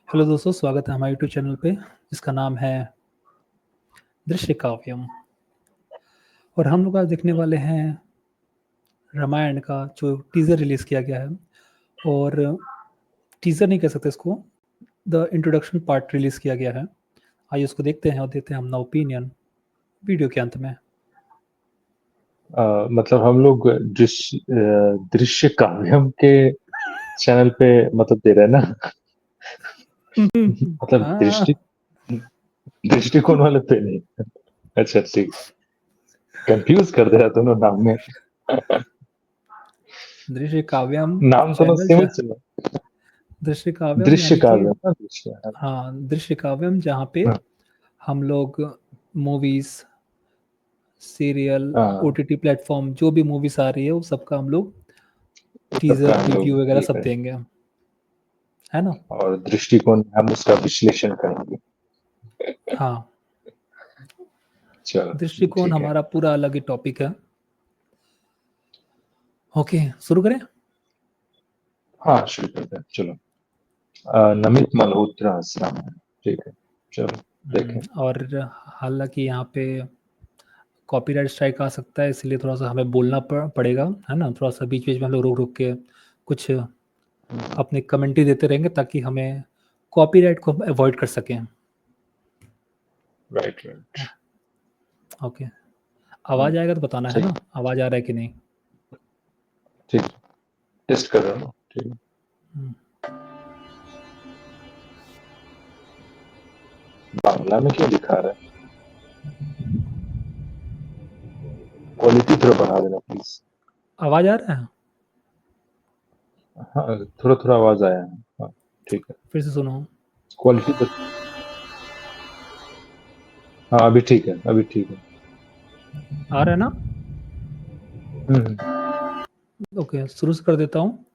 Hello दोस्तों, स्वागत है हमारे यूट्यूब चैनल पे जिसका नाम है दृश्य काव्यम। और हम लोग आज देखने वाले हैं रामायण का जो टीज़र रिलीज़ किया गया है। और टीज़र नहीं कह सकते इसको, द इंट्रोडक्शन पार्ट रिलीज़ किया गया है। आइए उसको देखते हैं और देते हैं अपना ओपिनियन वीडियो के अंत में। मतलब हम लोग दृश्य काव्यम के चैनल पे मतलब दे रहे हैं ना। मतलब हाँ, दृष्टिकोण वाले पे नहीं। अच्छा ठीक, कंफ्यूज कर दे रहा दोनों नाम में। दृश्य काव्यम नाम दोनों चैनल सेम ही चला। दृश्य काव्यम दृश्य यानी कि काव्यम ना, दृश्य। हाँ, दृश्य काव्यम जहाँ पे हाँ हम लोग मूवीज, सीरियल, हाँ, ओटीटी प्लेटफॉर्म जो भी मूवीज आ रही है वो सबका हम लोग उस सबका टीजर हम लोग रिव्यू वगैरह ये सब करें देंगे, है ना। और दृष्टिकोण हम उसका विश्लेषण करेंगे। हाँ, चलो दृष्टिकोण ठीक है। हमारा पूरा अलग ही टॉपिक है। ओके, शुरू करें। हाँ शुरू करते हैं, चलो। नमित मल्होत्रा आश्रम है, ठीक है, चलो देखें। और हालांकि यहाँ पे कॉपीराइट स्ट्राइक आ सकता है, इसलिए थोड़ा सा हमें बोलना पड़ेगा, है ना। थोड़ा सा बीच बीच में हम लोग रुक रुक के कुछ अपने कमेंट्री देते रहेंगे ताकि हमें कॉपीराइट को अवॉइड कर सकें। Right right. ओके, आवाज़ आएगा तो बताना, है सही, ना, आवाज़ आ रहा है कि नहीं। ठीक, टेस्ट कर रहा हूँ, ठीक है। हम्म, बांग्ला में क्यों दिखा रहा है? क्वालिटी थोड़ा बढ़ा देना प्लीज। आवाज़ आ रहा है। हाँ थोड़ा थोड़ा आवाज आया है, हाँ ठीक है। फिर से सुनो। क्वालिटी तो, हाँ अभी ठीक है, अभी ठीक है। आ रहा है ना। हम्म ओके, शुरू से कर देता हूँ।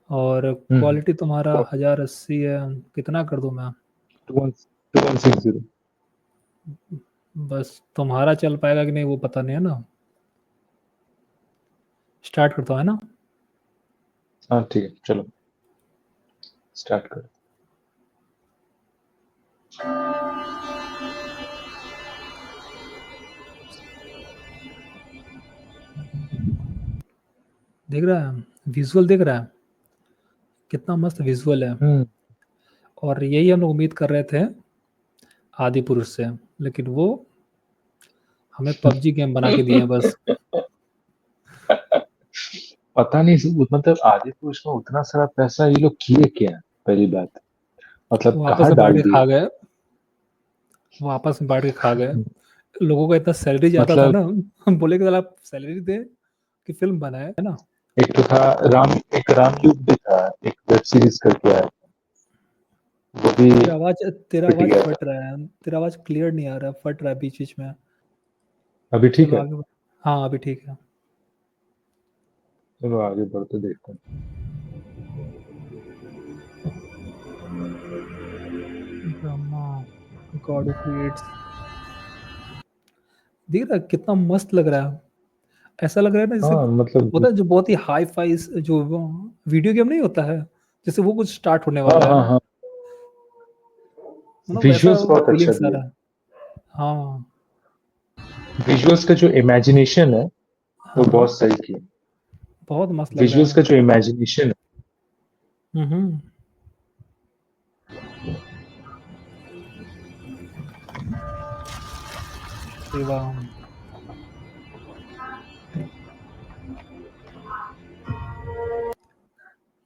और हम्म। क्वालिटी तुम्हारा 1080 है। कितना कर दूँ मैं। 2160। बस तुम्हारा चल पाएगा कि नहीं वो पता नहीं, है ना। स्टार्ट करता हूँ, है ना। हाँ ठीक है, चलो स्टार्ट कर। देख रहा है, विजुअल देख रहा है, कितना मस्त विजुअल है। हम्म। और यही हम लोग उम्मीद कर रहे थे आदि पुरुष से, लेकिन वो हमें पबजी गेम बना के दिए हैं बस। पता नहीं मतलब आदि पुरुष में उतना सारा पैसा ये लोग किए क्या, पहली बात। मतलब वो आपस कहाँ में बांट डाल के दिए। खा गए। वो आपस में बांट के खा गए। लोगों का इतना सैलरी जाता था मतलब ना, हम बोले कि आप सैलरी दे कि फिल्म बनाए, है ना। एक तो था एक रामयुग भी था, एक वेब सीरीज करके आया, वो भी तेरा पिट आवाज गया था। फट रहा है, तेरा आवाज क्लियर नहीं आ रहा, फट रहा है बीच बीच में। अभी ठीक चलो है। आगे हाँ, अभी ठीक है। चलो आगे बढ़ते देखते हैं। ब्रह्मा, गॉड हू क्रिएट्स। देख रहा है कितना मस्त लग रहा है। ऐसा लग रहा है ना जैसे हाँ मतलब, होता है जो बहुत ही हाई फाई जो वीडियो गेम नहीं होता है, जैसे वो कुछ स्टार्ट होने हाँ वाला है। हाँ हाँ, मतलब वैसा विजुअल्स बहुत अच्छा फीलिंग्स आ दिया। रहा है। हाँ विजुअल्स का जो इमेजिनेशन है वो हाँ, बहुत सही किया। बहुत मस्त लग रहा विजुअल्स है। का जो इमेजिनेशन है। हम्म। शिवा,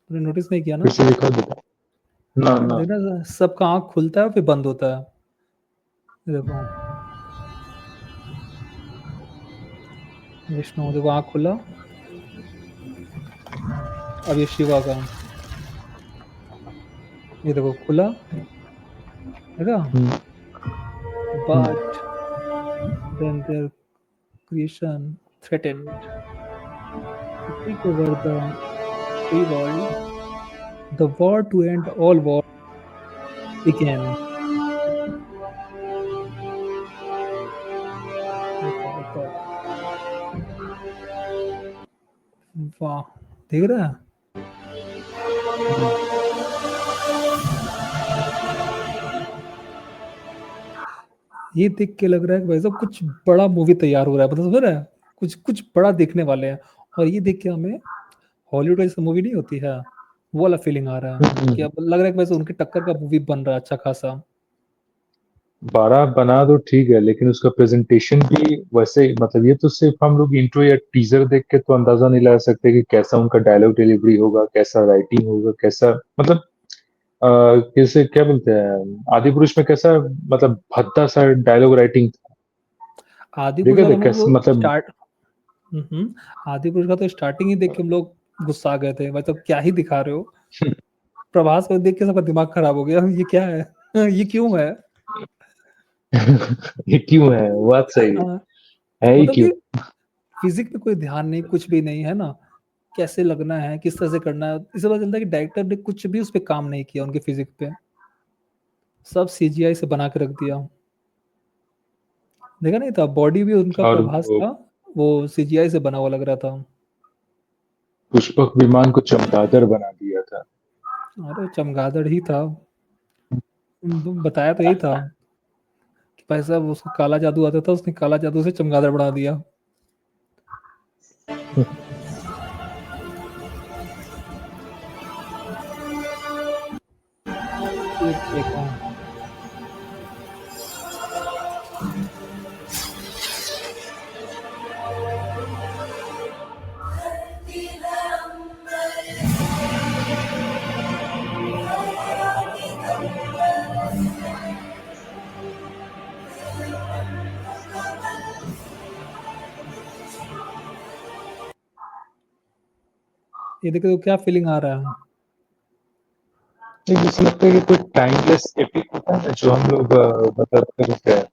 तूने नोटिस नहीं किया ना। फिर से दिखा देता, ना ना। देखना सबका आँख खुलता है फिर बंद होता है। ये देखो, विष्णु देखो आँख खुला। अब ये शिवा का, ये देखो खुला, देखा। Hmm hmm. But then their creation threatened to take over the free world. The war to end all war began. देखो ऊपर, वाह, देख रहा है। ये देख के लग रहा है कि भाई साहब कुछ बड़ा मूवी तैयार हो रहा है, मतलब समझ रहे हैं? कुछ कुछ बड़ा देखने वाले हैं। और ये देख के हमें हॉलीवुड जैसी मूवी नहीं होती है, वो वाला फीलिंग आ रहा है कि अब लग रहा है कि वैसे उनकी टक्कर का मूवी बन रहा है अच्छा खासा। 12 बना दो ठीक है, लेकिन उसका प्रेजेंटेशन भी वैसे मतलब ये तो सिर्फ हम लोग इंट्रो या टीजर देख के तो अंदाजा नहीं लगा सकते कि कैसा उनका डायलॉग डिलीवरी होगा, कैसा राइटिंग होगा, कैसा मतलब कैसे क्या बोलते हैं आदि पुरुष में कैसा मतलब भद्दा सा डायलॉग राइटिंग आदि पुरुष देखा का था तो हम कैसे लोग मतलब। स्टार्ट आदि पुरुष का तो स्टार्टिंग ही देख के हम लोग गुस्सा आ गए थे, मतलब क्या ही दिखा रहे हो। प्रभास को देख के सबका दिमाग खराब हो गया, ये क्या है? ये क्यों है? ये क्यों है, बात सही हाँ, है ही मतलब क्यों। कि फिजिक्स पे कोई ध्यान नहीं, कुछ भी नहीं है ना। कैसे लगना है, किस तरह से करना है, इससे पता चलता है कि डायरेक्टर ने कुछ भी उस पे काम नहीं किया उनके फिजिक्स पे। सब सीजीआई से बना के रख दिया। देखा नहीं था, बॉडी भी उनका और प्रभास वो था, वो सीजीआई से बना हुआ लग रहा था। पुष्पक विमान को चमगादड़ बना दिया था। अरे चमगादड़ ही था। बताया तो यही था कि भाई साहब उसको काला जादू आता था, उसने काला जादू से चमगादड़ बना दिया। एक सेकंड। ये देखो तो क्या फीलिंग आ रहा है। नहीं, मुझे लगता है कि कोई टाइमलेस एपिक होता है ना जो हम लोग मतलब क्या कहते हैं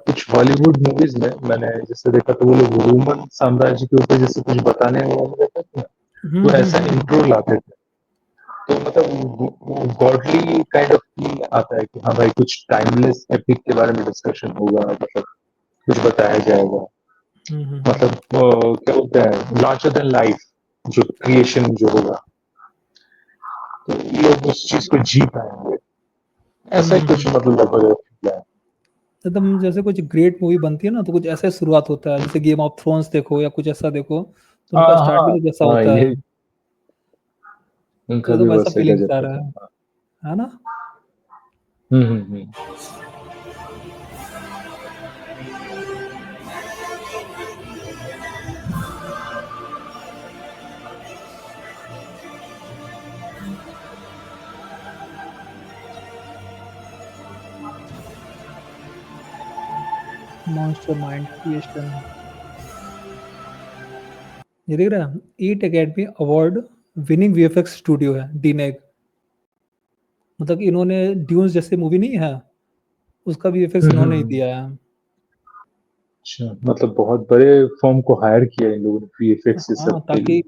कुछ हॉलीवुड मूवीज में मैंने जैसे देखा तो वो लोग रोमन साम्राज्य के ऊपर जैसे कुछ बताने वाले रहते थे ना, तो ऐसा इंट्रो लाते थे। तो मतलब वो गॉडली काइंड ऑफ फील आता है कि हाँ भाई कुछ टाइमलेस एपिक के बारे में डिस्कशन होगा, मतलब कुछ बताया जाएगा। मतलब क्या बोलते हैं लार्जर देन लाइफ जो क्रिएशन जो होगा, तो लोग उस चीज को जी पाएंगे। ऐसा ही कुछ मतलब लगभग है। एकदम जैसे कुछ ग्रेट मूवी बनती है ना, तो कुछ ऐसे शुरुआत होता है, जैसे गेम ऑफ थ्रोन्स देखो या कुछ ऐसा देखो, तो उनका हाँ हाँ स्टार्टिंग जैसा हाँ, होता है। ये तो उनका भी एकदम ऐसा वैसे फीलिंग्स गजब आ का रहा था। है ना? हम्म। Monster mind creation. ये देख रहा है, it academy award winning VFX studio है डीनेग। मतलब इन्होंने ड्यून्स जैसे मूवी नहीं है, उसका वीएफएक्स इन्होंने ही हम्म। दिया है। अच्छा, मतलब बहुत बड़े फर्म को हायर किया इन लोगों ने वीएफएक्स ये सब हाँ, के ताकि लिए।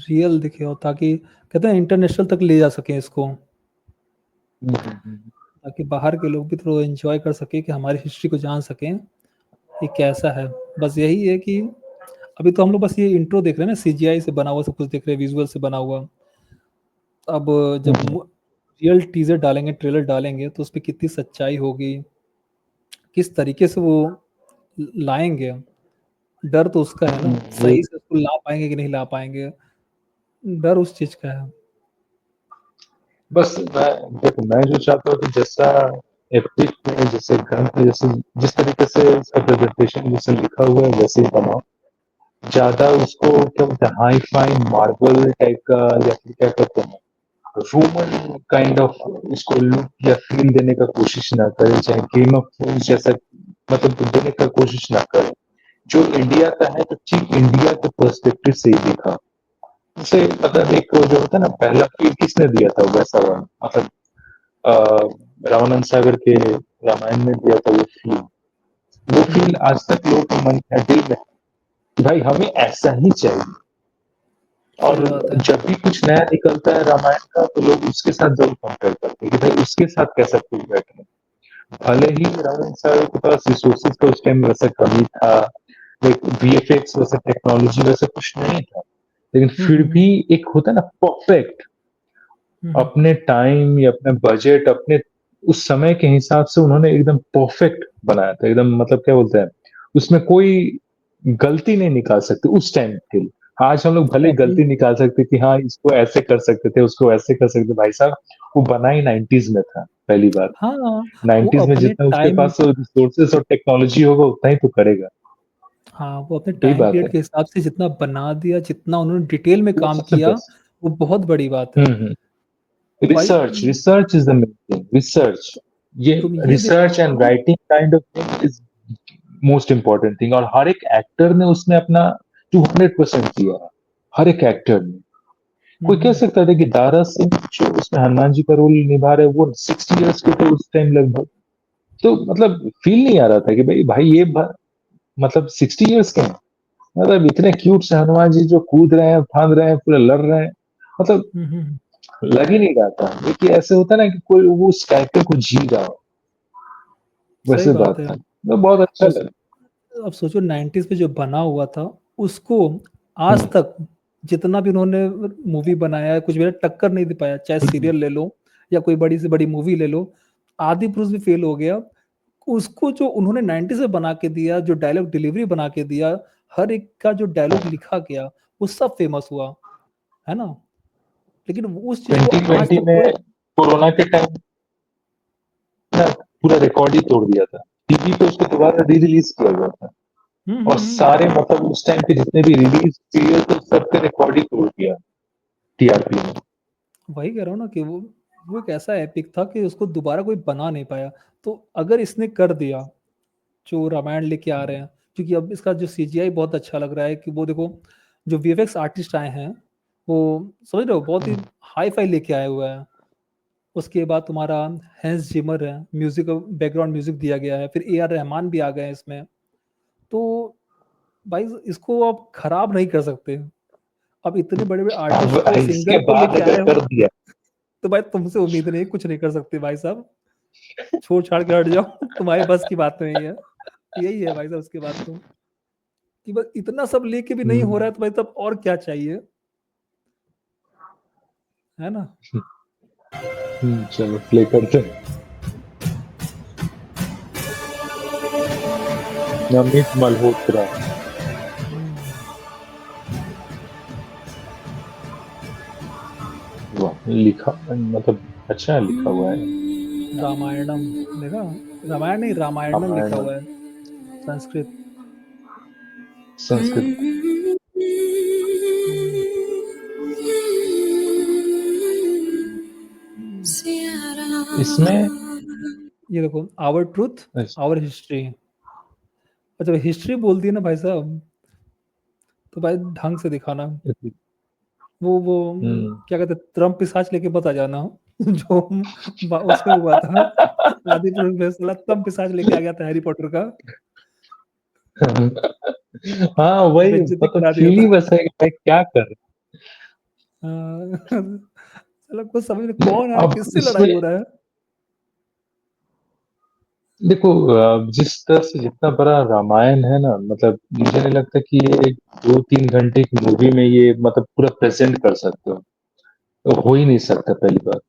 रियल दिखे और ताकि कहते हैं इंटरनेशनल तक ले जा सके इसको, हम्म। ताकि बाहर के लोग भी थोड़ा एंजॉय कर सके, कि हमारी हिस्ट्री को जान सकें ये कैसा है। बस यही है कि अभी तो हम लोग बस ये इंट्रो देख रहे हैं ना, सीजीआई से बना हुआ सब कुछ देख रहे हैं, विजुअल से बना हुआ। अब जब हम्म। रियल टीजर डालेंगे, ट्रेलर डालेंगे, तो उसपे कितनी सच्चाई होगी, किस तरीके से वो लाएंगे। डर तो उसका है ना, ये सही से उसको ला पाएंगे कि नहीं ला पाएंगे, डर उस चीज का है। बस मैं देखो मैं जो चाहता हूँ कि जैसा एपिक में जैसे ग्रंथ में जैसे जिस तरीके से इसका प्रेजेंटेशन जैसे लिखा हुआ है वैसे ही बनाओ। ज्यादा उसको क्या बोलते हैं हाई फाई मार्बल टाइप का या फिर क्या कहते हैं रोमन काइंड ऑफ उसको लुक या फील देने का कोशिश ना करें, चाहे गेम ऑफ थ्रोन्स जैसा मतलब देने का कोशिश ना करें। जो इंडिया का है तो ठीक इंडिया के पर्सपेक्टिव से ही देखा। जैसे मतलब एक जो होता है ना पहला फील किसने दिया था वैसा वाला मतलब रामानंद सागर के रामायण में दिया था वो फील हम्म, आज तक लोगों के मन है दिल में कि भाई हमें ऐसा ही चाहिए। और सही बात है। जब भी कुछ नया निकलता है रामायण का तो लोग उसके साथ जरूर कंपेयर करते हैं कि भाई उसके साथ कैसा फील बैठे। भले ही रामायण सागर के पास रिसोर्सेज का उस टाइम वैसा कमी था, वीएफएक्स वैसा टेक्नोलॉजी वैसा कुछ नहीं था, लेकिन हम्म फिर हम्म भी एक होता है ना परफेक्ट हम्म अपने टाइम या अपने बजट अपने उस समय के हिसाब से उन्होंने एकदम परफेक्ट बनाया था, एकदम मतलब क्या बोलते हैं, उसमें कोई गलती नहीं निकाल सकते उस टाइम के लिए। आज हम लोग तो भले अपनी गलती निकाल सकते कि हाँ, इसको ऐसे कर सकते थे, उसको ऐसे कर सकते थे। भाई साहब, वो बना ही 90s में था, पहली बात। हाँ, वो 90s में अपने जितना उसके टाइम पास रिसोर्सेज और टेक्नोलॉजी होगा, उतना ही तो करेगा। हाँ, वो अपने यही टाइम बात पीरियड है। के हिसाब से जितना बना दिया, जितना उन्होंने डिटेल में वो काम सबसे किया, बेस्ट। वो बहुत बड़ी बात है। तो भाई research research is the main thing. Research, ये तुम ये रिसर्च एंड देखो। Writing kind of thing is most important thing. और हर एक एक्टर ने उसमें अपना 200% दिया है, हर एक एक्टर ने। कोई कह हुँ, सकता था कि दारा सिंह जो उसमें हनुमान जी का रोल निभा रहे, वो 60 इयर्स के थे उस टाइम लगभग। तो मतलब फील नहीं आ रहा था कि भाई भाई मतलब 60 इयर्स के हैं। मतलब इतने क्यूट से हनुमान जी जो कूद रहे हैं, फांद रहे हैं, पूरे लड़ रहे हैं। मतलब हुँ, हुँ, लग ही नहीं रहा था ये कि ऐसे होता है ना कि कोई वो उस कैरेक्टर को जी रहा हो। सही वैसे बात बात है। था, तो बहुत अच्छा और लगा। अब सोचो 90s में जो बना हुआ था, उसको आज हम्म, तक जितना भी उन्होंने मूवी बनाया है, कुछ भी टक्कर नहीं दे पाया। चाहे हम्म, सीरियल ले लो या कोई बड़ी से बड़ी मूवी ले लो, आदिपुरुष भी फेल हो गया। उसको जो उन्होंने 90s में बना के दिया, जो डायलॉग डिलीवरी बना के दिया, हर एक का जो डायलॉग लिखा गया, वो सब फेमस हुआ, है ना? लेकिन वो उस चीज़ को आज 2020 तक में कोई कोरोना के टाइम ना पूरा रिकॉर्ड ही तोड़ दिया था। टीवी पे उसको दोबारा री रिलीज किया गया था। हुँ, और हुँ, हुँ। सारे मतलब उस टाइम पे जितने भी रिलीज सीरियल थे, सबके रिकॉर्ड ही तोड़ दिया टीआरपी में। वही कह रहा हूँ ना कि वो एक ऐसा एपिक था कि उसको दोबारा कोई बना नहीं पाया। तो अगर इसने कर दिया, जो रामायण लेके आ रहे हैं, क्योंकि अब इसका जो सीजीआई बहुत अच्छा लग रहा है कि वो देखो, जो वीएफएक्स आर्टिस्ट आए हैं, वो समझ रहे हो बहुत ही हाई-फाई लेके आए हुए हैं। उसके बाद तुम्हारा हैंस जिमर है, म्यूज़िक बैकग्राउंड म्यूज़िक दिया गया है, फिर ए आर रहमान भी आ गए हैं इसमें। तो भाई इसको आप खराब नहीं कर सकते। अब इतने बड़े-बड़े आर्टिस्ट अब को, इसके सिंगर को बाद लेके अगर आए कर हो, दिया तो भाई तुमसे उम्मीद नहीं, कुछ नहीं कर सकते भाई साहब। छोड़-छाड़ के हट जाओ, तुम्हारे बस की बात नहीं है। यही है भाई साहब उसके बाद तो, कि बस इतना सब लेके भी नहीं हो हम्म, रहा है तो भाई तब और क्या चाहिए, है ना? चलो प्ले करते हैं। अमित मल्होत्रा। हुँ, वाह, लिखा मतलब अच्छा लिखा हुआ है। रामायणम देखा? रामायण नहीं, रामायणम लिखा रामायण हुआ है, संस्कृत। संस्कृत। हुँ, इसमें ये देखो, आवर ट्रुथ, आवर हिस्ट्री। और जब हिस्ट्री बोल दी ना भाई साहब, तो भाई ढंग से दिखाना। वो हम्म, क्या कहते हैं, त्रम पिशाच लेके मत आ जाना। जो उसमें हुआ था, आदि पुरुष में साला त्रम पिशाच लेके आ गया था हैरी पॉटर का, हाँ वही बेइज्जती मतलब करा दिया फील ही था। वैसा है कि भाई क्या कर साला कुछ समझ में रहे। कौन आ रहा है, अब किससे लड़ाई इसमें हो रहा है? देखो, जिस तरह से जितना बड़ा रामायण है ना, मतलब मुझे नहीं लगता कि ये 2-3 घंटे की मूवी में ये मतलब पूरा प्रेजेंट कर सकते हो। तो हो ही नहीं सकता पहली बार।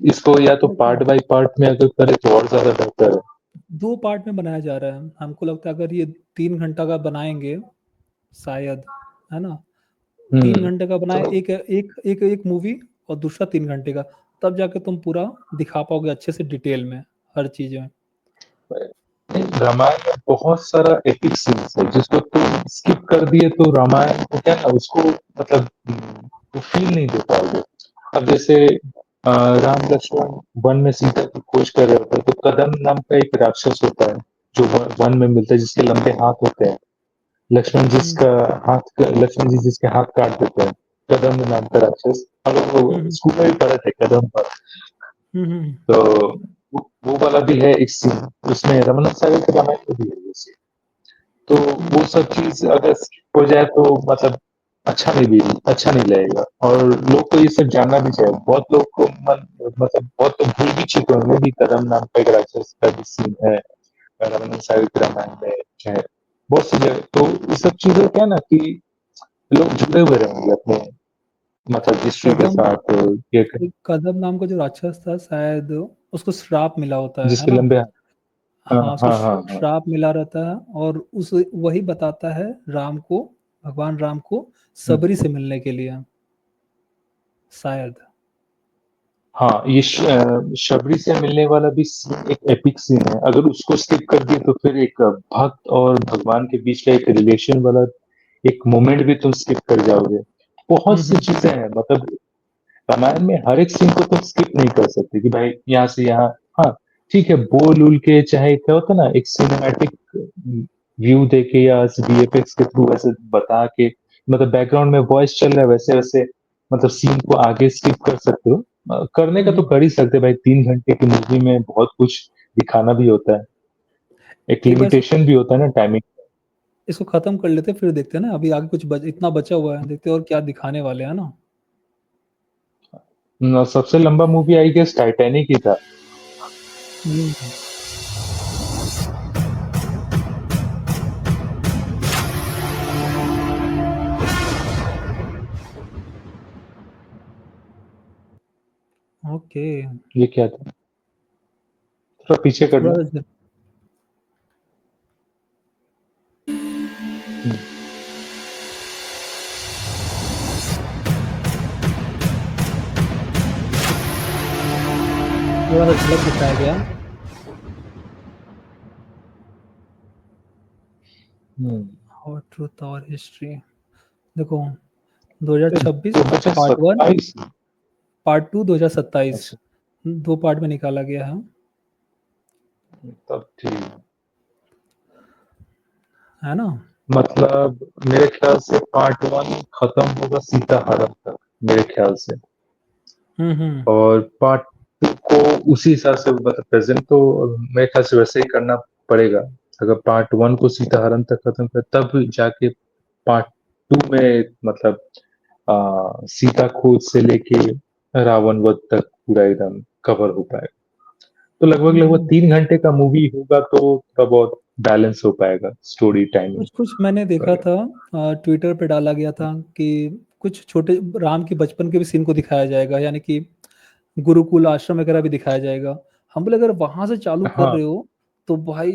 इसको या तो देखो, पार्ट बाय पार्ट में अगर करे तो और ज्यादा बेहतर है। 2 पार्ट में बनाया जा रहा है। हमको लगता है अगर ये 3 घंटा का बनाएँगे शायद, है ना? 3 हम्म, घंटे का बनाए, तो एक मूवी और दूसरा 3 घंटे का, तब जाके तुम पूरा दिखा पाओगे अच्छे से डिटेल में, हर चीज़ें। रामायण में बहुत सारा एपिक सीन्स है जिसको तुम स्किप कर दिए तो रामायण को क्या ना उसको मतलब वो फील नहीं दे पाओगे। अब जैसे राम लक्ष्मण वन में सीता की खोज कर रहे होते हैं, तो कदम नाम का एक राक्षस होता है जो वन में मिलता है, जिसके लंबे हाथ होते हैं। हुँ, लक्ष्मण जी जिसके हाथ काट देते हैं, कदम नाम का राक्षस। हम लोग हुँ, वो हुँ, स्कूल में भी पढ़े थे कदम पर। हुँ, हुँ। तो वो वाला भी है एक सीन, उसमें रमन सागर के रामायण में भी है वो scene। तो वो हुँ, सब चीज अगर skip हो जाए तो मतलब अच्छा नहीं लगेगा। और लोग को ये सब जानना भी चाहिए। बहुत लोग को मतलब बहुत लोग भूल भी चुके होंगे कि कदम नाम का एक राक्षस का भी सीन है रमन सागर के रामायण में है, बहुत सी जगह। तो ये सब चीजें क्या है ना कि लोग जुड़े हुए रहेंगे अपने मतलब हिस्ट्री के कदम साथ। ये एक कदम नाम का जो राक्षस था शायद, उसको श्राप मिला होता है जिसके ना? लंबे हाथ। हाँ, हाँ, उसको हाँ, हाँ, हाँ। श्राप मिला रहता है और उस वही बताता है राम को, भगवान राम को हुँ। सबरी से मिलने के लिए, शायद। हाँ, ये शबरी से मिलने वाला भी सीन एक एपिक सीन है। अगर उसको स्किप कर दिए तो फिर एक भक्त और भगवान के बीच का एक रिलेशन वाला एक मोमेंट भी तुम स्किप कर जाओगे। बहुत सी हुँ। चीज़ें हैं, मतलब रामायण में हर एक सीन को तुम स्किप नहीं कर सकते कि भाई यहाँ से यहाँ। हाँ, ठीक है, बोल-वूल के चाहे क्या होता है ना, एक सिनेमैटिक व्यू देके या वीएफएक्स के थ्रू ऐसे बता के, मतलब बैकग्राउंड में वॉइस चल रहा है वैसे-वैसे, मतलब सीन को आगे स्किप कर सकते हो। करने हुँ, का तो हुँ। कर ही सकते हैं भाई, 3 घंटे की मूवी में बहुत कुछ दिखाना भी होता है। एक एक बार लिमिटेशन भी होता है ना टाइमिंग। इसको खत्म कर लेते हैं, फिर देखते हैं ना, अभी आगे कुछ इतना बचा हुआ है, देखते हैं और क्या दिखाने वाले हैं ना। सबसे लंबा मूवी आई गेस टाइटैनिक ही था। हम्म। ओके। ये क्या था? थोड़ा पीछे कर थोड़ा लो। सा हुँ। थोड़ा सा झलक दिखाया गया। हुँ। और ट्रूथ और हिस्ट्री, देखो 2026 पार्ट 1, 2027। पार्ट 2 2027, अच्छा, 2 पार्ट में निकाला गया है। तब ठीक। है ना? मतलब मेरे ख्याल से पार्ट 1 खत्म होगा सीता हरण तक, मेरे ख्याल से। हुँ। और पार्ट 2 को उसी हिसाब से, मतलब प्रेज़ेंट तो मेरे ख्याल से वैसे ही करना पड़ेगा। अगर पार्ट 1 को सीता हरण तक खत्म करे तब जाके पार्ट 2 में मतलब सीता खोज से लेके रावण वध तक पूरा एकदम कवर हो पाएगा। तो लगभग-लगभग हुँ। 3 घंटे का मूवी होगा तो थोड़ा बहुत बैलेंस हो पाएगा स्टोरी टाइमिंग कुछ-कुछ मैंने देखा वगैरह। था, ट्विटर पे डाला गया था कि कुछ छोटे राम के बचपन के भी सीन को दिखाया जाएगा, यानी कि गुरुकुल आश्रम वगैरह भी दिखाया जाएगा। हम बोले अगर वहाँ से चालू कर हाँ, रहे हो, तो भाई,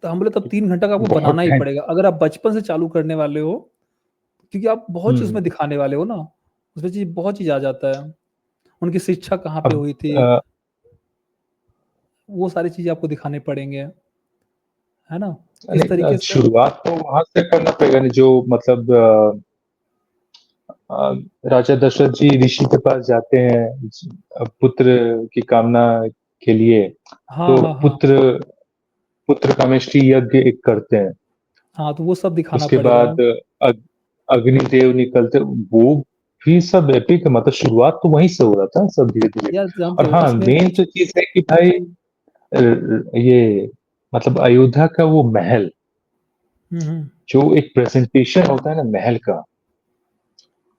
तो हम बोले तब 3 घंटा का आपको बहुत बनाना ही टाइम। पड़ेगा। अगर आप बचपन से चालू करने वाले हो, क्योंकि आप बहुत चीज़ हुँ। उसमें दिखाने वाले हो ना, उसमें बहुत चीज़ आ जाता है। उनकी शिक्षा कहाँ पे अब हुई थी, अ, वो सारी चीज़ें आपको दिखाने पड़ेंगे, है ना? इस नहीं, तरीके से शुरुआत तो वहाँ से करना पड़ेगा नहीं जो मतलब अ, राजा दशरथ जी ऋषि के पास जाते हैं पुत्र की कामना के लिए, हाँ, तो हाँ, हाँ। पुत्र कामेष्टि यज्ञ एक करते हैं। हाँ, तो वो सब दिखाना उसके पड़ेगा। बाद अग्निदेव निकलते, वो भी सब एपिक है, मतलब शुरुआत तो वहीं से हो रहा था सब धीरे-धीरे। यार जानते और हो हाँ, इसमें मेन कुछ, तो चीज़ है कि भाई ये मतलब अयोध्या का वो महल, हुँ। जो एक प्रेज़ेंटेशन होता है ना महल का,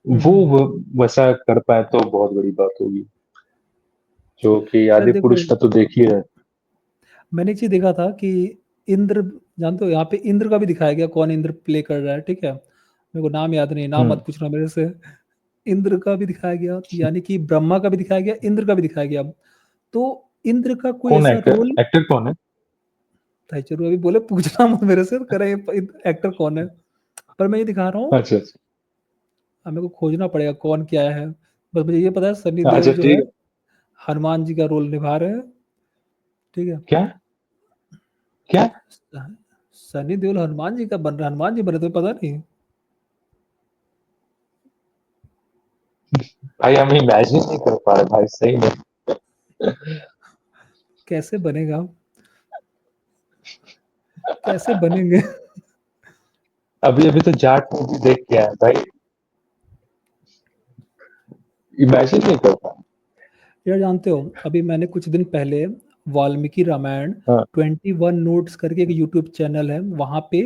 वो हुँ। वैसा कर पाएँ तो बहुत बड़ी बात होगी, जो कि यार देखो, आदिपुरुष का तो देख ही रहे हैं। मैंने एक चीज़ देखा था कि इंद्र, जानते हो यहाँ पे इंद्र का भी दिखाया गया, कौन इंद्र प्ले कर रहा है, ठीक है? मेरे को नाम याद नहीं, नाम हुँ, मत पूछना मेरे से। इंद्र का भी दिखाया गया, यानी कि ब्रह्मा का भी दिखाया गया, इंद्र का भी दिखाया गया। तो इंद्र का कोई कौन ऐसा एक्टर? रोल, एक्टर कौन है? टाइचरू अभी बोले पूछना मत मेरे से, कह रहे हैं एक्टर कौन है? पर मैं ये दिखा रहा हूँ, अच्छा, अच्छा। अब मेरे को खोजना पड़ेगा कौन क्या है। बस मुझे ये पता है सन्नी देओल अच्छा, जो है ठीक है। हनुमान जी का रोल निभा रहे हैं, ठीक है? क्या? क्या? स सनी देओल हनुमान जी का बन रहा है, हनुमान जी बने, तुम्हें पता नहीं? भाई हम इमेजिन नहीं कर पा रहे भाई, सही में। कैसे बनेगा? कैसे बनेंगे? अभी-अभी तो जाट मूवी देख के आए भाई, इमेजिन नहीं कर पा यार जानते हो, अभी मैंने कुछ दिन पहले वाल्मीकि रामायण हाँ, 21 नोट्स करके एक यूट्यूब चैनल है, वहाँ पे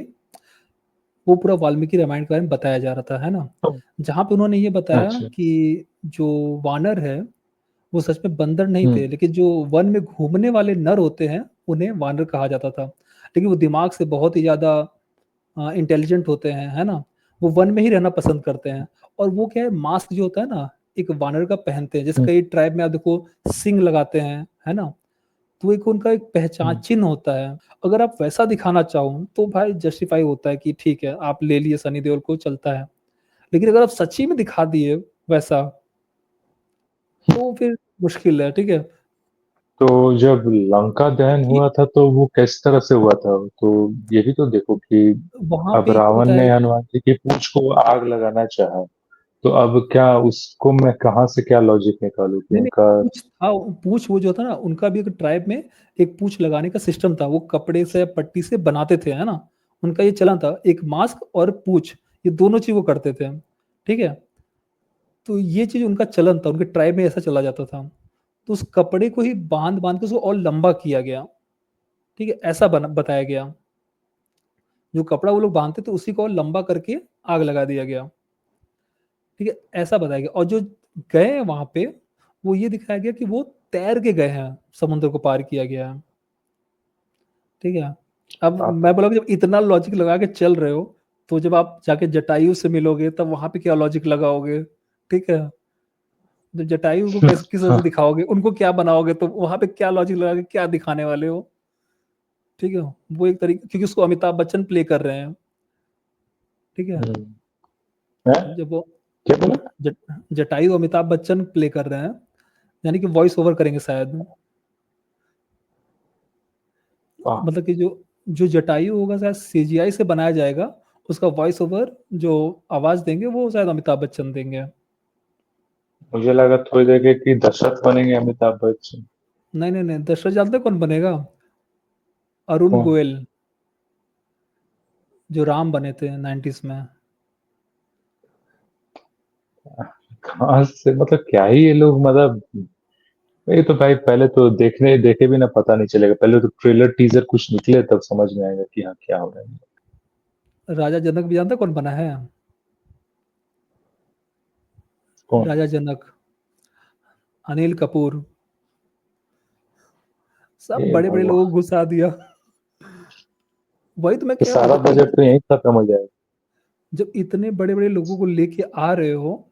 वो पूरा वाल्मीकि रामायण के बारे में बताया जा रहा था, है ना? तो जहाँ पे उन्होंने ये बताया अच्छा। कि जो वानर है, वो सच में बंदर नहीं हुँ, थे, लेकिन जो वन में घूमने वाले नर होते हैं, उन्हें वानर कहा जाता था। लेकिन वो दिमाग से बहुत ही ज़्यादा इंटेलिजेंट होते हैं, है ना? वो वन में ही रहना पसंद करते हैं, और वो क्या है, मास्क जो होता है ना, एक वानर का पहनते हैं। जैसे हुँ, कई ट्राइब में आप देखो, सींग लगाते हैं, है ना? तो एक उनका एक पहचान चिन्ह होता है। अगर आप वैसा दिखाना चाहो तो भाई जस्टिफाई होता है कि ठीक है, आप ले लिए सनी देओल को, चलता है। लेकिन अगर आप सच्ची में दिखा दिए वैसा, तो फिर मुश्किल है, ठीक है? तो जब लंका दहन कि हुआ था तो वो किस तरह से हुआ था? तो ये भी तो देखो कि वहाँ अब पे क्या रावण होता ने है कि हनुमान जी की पूंछ को आग लगाना चाहा, तो अब क्या उसको मैं कहाँ से क्या लॉजिक निकालूं कि नहीं, नहीं, उनका। पूँछ वो जो था ना, उनका भी एक ट्राइब में एक पूँछ लगाने का सिस्टम था। वो कपड़े से, पट्टी से बनाते थे, है ना? उनका ये चलन था, एक मास्क और पूँछ, ये दोनों चीज़ वो करते थे, ठीक है? तो ये चीज़ उनका चलन था, उनके ट्राइब में ऐसा चला जाता था। तो उस कपड़े को ही बाँध-बाँध के उसको और लंबा किया गया, ठीक है? ऐसा बताया गया। जो कपड़ा वो लोग बाँधते थे, उसी को और लंबा करके आग लगा दिया गया, ठीक है? ऐसा बताया गया। और जो गए वहाँ पे, वो ये दिखाया गया कि वो तैर के गए हैं, समुद्र को पार किया गया है, ठीक है? अब आप मैं बोला कि जब इतना लॉजिक लगा के चल रहे हो, तो जब आप जाके जटायु से मिलोगे, तब वहाँ पे क्या लॉजिक लगाओगे, ठीक है? जब जटायु को कैसे किस तरह से हाँ, दिखाओगे, उनको क्या बनाओगे, तो वहाँ पे क्या लॉजिक लगा के क्या दिखाने वाले हो, ठीक है? वो एक तरीके, क्योंकि उसको अमिताभ बच्चन प्ले कर रहे हैं, ठीक है? हैं? जब वो क्या बोला? जट जटायु अमिताभ बच्चन प्ले कर रहे हैं, यानी कि वॉइस ओवर करेंगे शायद। वाह, मतलब कि जो जो जटायु होगा शायद सीजीआई से बनाया जाएगा, उसका वॉइस ओवर जो आवाज़ देंगे वो शायद अमिताभ बच्चन देंगे। मुझे लगा थोड़ी देर के कि दशरथ बनेंगे अमिताभ बच्चन। नहीं, नहीं, नहीं, दशरथ जानते हो कौन बनेगा? अरुण कौन? गोयल, जो राम बने थे 90s में। कहाँ से, मतलब क्या ही ये लोग, मतलब ये तो भाई पहले तो देखने देखे भी ना पता नहीं चलेगा, पहले तो ट्रेलर टीजर कुछ निकले तब समझ में आएगा कि हाँ क्या हो रहा है। राजा जनक भी जानते हो कौन बना है? कौन? राजा जनक, अनिल कपूर, सब हे बड़े-बड़े लोगों को भगवान, घुसा दिया। वही तो मैं ये कह रहा हूँ, सारा बजट तो यहीं खत्म हो जाएगा। जब इतने बड़े-बड़े लोगों को लेके आ रहे हो,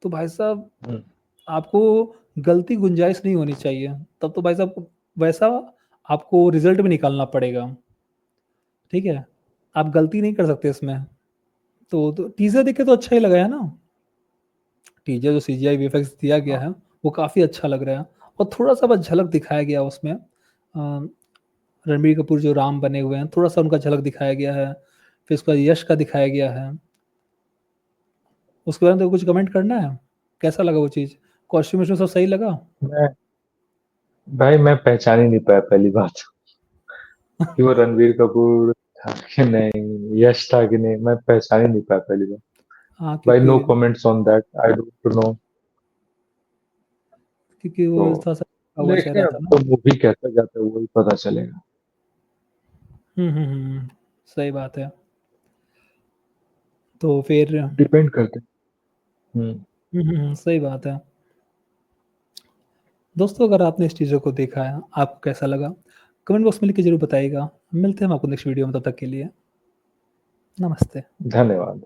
तो भाई साहब हम्म, आपको गलती गुंजाइश नहीं होनी चाहिए। तब तो भाई साहब वैसा आपको रिज़ल्ट भी निकालना पड़ेगा, ठीक है? आप गलती नहीं कर सकते इसमें। तो टीज़र देख के तो अच्छा ही लगा है ना? टीज़र जो सीजीआई वीएफएक्स दिया गया हाँ, है, वो काफ़ी अच्छा लग रहा है। और थोड़ा-सा बस झलक दिखाया गया उसमें, रणबीर कपूर जो राम बने हुए हैं, थोड़ा-सा उनका झलक दिखाया गया है। फिर उसके बाद यश का दिखाया गया है। उसके बारे में तो कुछ कमेंट करना है? कैसा लगा वो चीज़? कॉस्ट्यूम-वॉस्ट्यूम सब सही लगा? मैं भाई मैं पहचान ही नहीं पाया पहली बात कि वो रणबीर कपूर था कि नहीं, यश था कि नहीं, मैं पहचान ही नहीं पाया पहली बार। हाँ, भाई नो क्योंकि comments on that, I don't know. क्योंकि तो वो थोड़ा-सा हुआ देखते चेहरा हैं था अब ना। तो मूवी कैसा जाता है वही पता चलेगा। सही बात है। तो फिर डिपेंड करते हैं। सही बात है। दोस्तों, अगर आपने इस चीज़ों को देखा है, आपको कैसा लगा? कमेंट बॉक्स में लिख के ज़रूर बताइएगा। मिलते हैं हम आपको नेक्स्ट वीडियो में, तब तक के लिए नमस्ते। धन्यवाद।